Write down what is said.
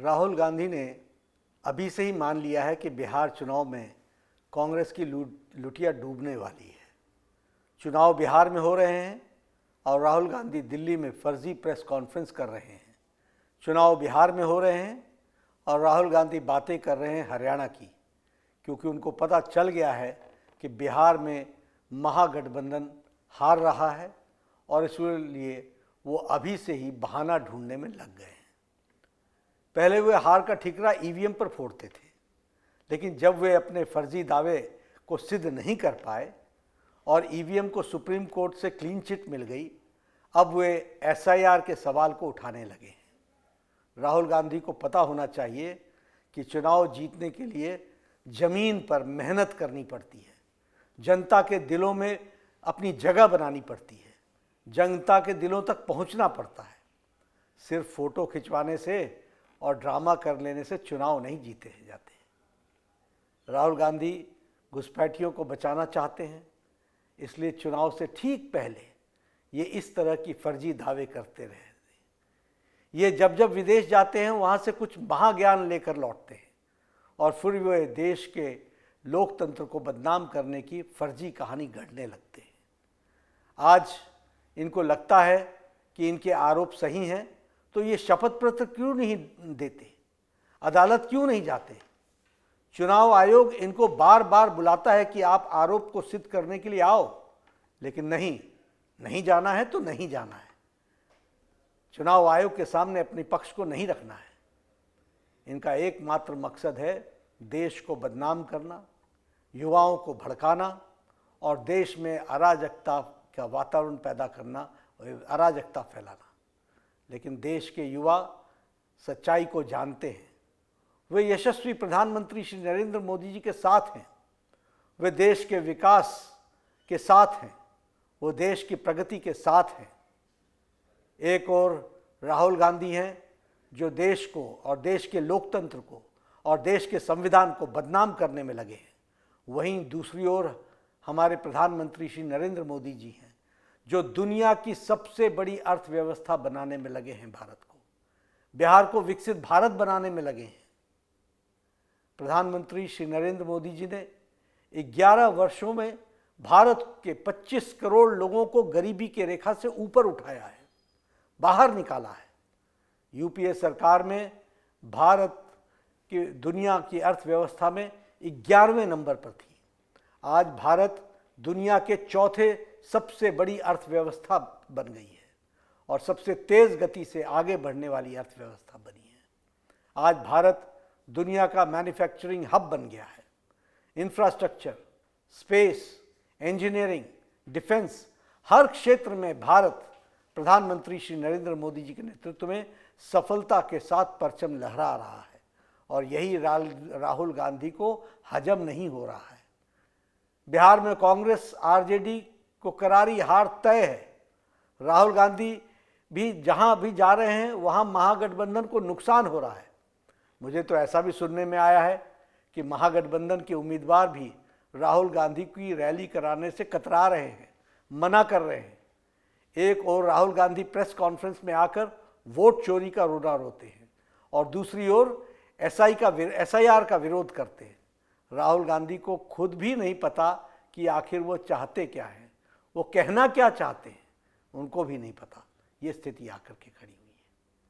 राहुल गांधी ने अभी से ही मान लिया है कि बिहार चुनाव में कांग्रेस की लुटिया डूबने वाली है। चुनाव बिहार में हो रहे हैं और राहुल गांधी दिल्ली में फर्जी प्रेस कॉन्फ्रेंस कर रहे हैं। चुनाव बिहार में हो रहे हैं और राहुल गांधी बातें कर रहे हैं हरियाणा की, क्योंकि उनको पता चल गया है कि बिहार में महागठबंधन हार रहा है और इसलिए वो अभी से ही बहाना ढूंढने में लग गए हैं। पहले वे हार का ठिकरा ईवीएम पर फोड़ते थे, लेकिन जब वे अपने फर्जी दावे को सिद्ध नहीं कर पाए और ईवीएम को सुप्रीम कोर्ट से क्लीन चिट मिल गई, अब वे एसआईआर के सवाल को उठाने लगे हैं। राहुल गांधी को पता होना चाहिए कि चुनाव जीतने के लिए जमीन पर मेहनत करनी पड़ती है, जनता के दिलों में अपनी जगह बनानी पड़ती है, जनता के दिलों तक पहुंचना पड़ता है। सिर्फ फोटो खिंचवाने से और ड्रामा कर लेने से चुनाव नहीं जीते जाते। राहुल गांधी घुसपैठियों को बचाना चाहते हैं, इसलिए चुनाव से ठीक पहले ये इस तरह की फर्जी दावे करते रहे। ये जब जब विदेश जाते हैं वहाँ से कुछ महाज्ञान लेकर लौटते हैं और फिर वे देश के लोकतंत्र को बदनाम करने की फर्जी कहानी गढ़ने लगते हैं। आज इनको लगता है कि इनके आरोप सही हैं, तो ये शपथ पत्र क्यों नहीं देते, अदालत क्यों नहीं जाते। चुनाव आयोग इनको बार बार बुलाता है कि आप आरोप को सिद्ध करने के लिए आओ, लेकिन नहीं जाना है तो नहीं जाना है। चुनाव आयोग के सामने अपने पक्ष को नहीं रखना है। इनका एकमात्र मकसद है देश को बदनाम करना, युवाओं को भड़काना और देश में अराजकता का वातावरण पैदा करना, अराजकता फैलाना। लेकिन देश के युवा सच्चाई को जानते हैं। वे यशस्वी प्रधानमंत्री श्री नरेंद्र मोदी जी के साथ हैं, वे देश के विकास के साथ हैं, वो देश की प्रगति के साथ हैं। एक और राहुल गांधी हैं जो देश को और देश के लोकतंत्र को और देश के संविधान को बदनाम करने में लगे हैं। वहीं दूसरी ओर हमारे प्रधानमंत्री श्री नरेंद्र मोदी जी हैं जो दुनिया की सबसे बड़ी अर्थव्यवस्था बनाने में लगे हैं, भारत को, बिहार को विकसित भारत बनाने में लगे हैं। प्रधानमंत्री श्री नरेंद्र मोदी जी ने 11 वर्षों में भारत के 25 करोड़ लोगों को गरीबी की रेखा से ऊपर उठाया है, बाहर निकाला है। यूपीए सरकार में भारत की दुनिया की अर्थव्यवस्था में 11वें नंबर पर थी। आज भारत दुनिया के चौथे सबसे बड़ी अर्थव्यवस्था बन गई है और सबसे तेज गति से आगे बढ़ने वाली अर्थव्यवस्था बनी है। आज भारत दुनिया का मैन्युफैक्चरिंग हब बन गया है। इंफ्रास्ट्रक्चर, स्पेस, इंजीनियरिंग, डिफेंस, हर क्षेत्र में भारत प्रधानमंत्री श्री नरेंद्र मोदी जी के नेतृत्व में सफलता के साथ परचम लहरा रहा है और यही राहुल गांधी को हजम नहीं हो रहा है। बिहार में कांग्रेस आरजेडी को करारी हार तय है। राहुल गांधी भी जहां भी जा रहे हैं वहां महागठबंधन को नुकसान हो रहा है। मुझे तो ऐसा भी सुनने में आया है कि महागठबंधन के उम्मीदवार भी राहुल गांधी की रैली कराने से कतरा रहे हैं, मना कर रहे हैं। एक और राहुल गांधी प्रेस कॉन्फ्रेंस में आकर वोट चोरी का रोना रोते हैं और दूसरी ओर एसआईआर का विरोध करते हैं। राहुल गांधी को खुद भी नहीं पता कि आखिर वो चाहते क्या हैं, वो कहना क्या चाहते हैं, उनको भी नहीं पता। ये स्थिति आकर के खड़ी